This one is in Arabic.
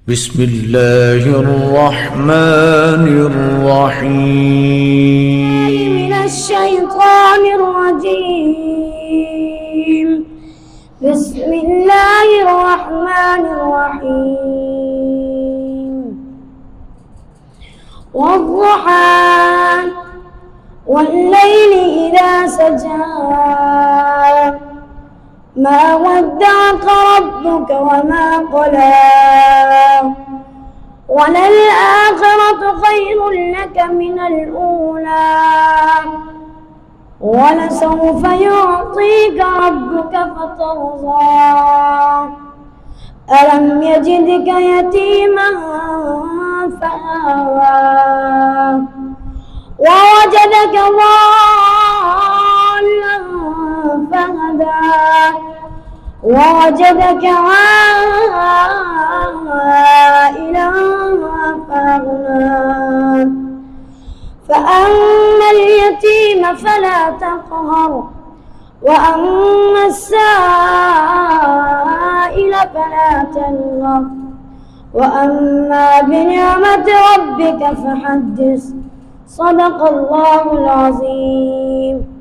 بسم الله الرحمن الرحيم. من الشيطان الرجيم. بسم الله الرحمن الرحيم. والضحى والليل إذا سجى ما ودعك ربك وما قلى وللآخرة خير لك من الأولى ولسوف يعطيك ربك فترضى ألم يجدك يتيما فآوى ووجدك ضالا فهدى ووجدك عائلا فأغنى فأما اليتيم فلا تقهر وأما السائل فلا تنهر وأما بنعمة ربك فحدث. صدق الله العظيم.